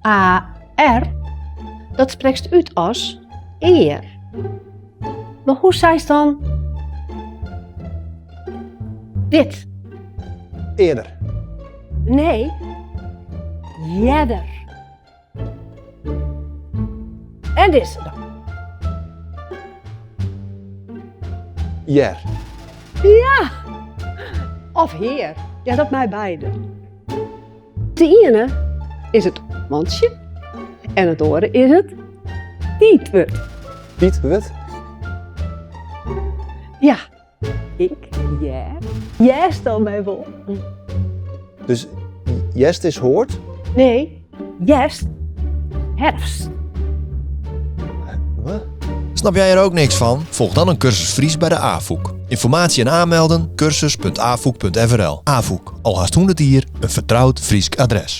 E-A-R, dat spreekt uit als eer. Maar hoe zei ze dan dit? Eerder. Nee, jedder. En dit is het dan. Jer. Ja, of heer. Ja, dat mij beide. De ene is het mansje en het andere is het tietwut. Piet, wat? Ja, jij stel mij voor. Dus jest is hoort. Nee, jest, herfst. Wat? Snap jij er ook niks van? Volg dan een cursus Fries bij de AVOEK. Informatie en aanmelden cursus.avoek.nl. AVOEK, al haast 100 jaar, een vertrouwd Fries adres.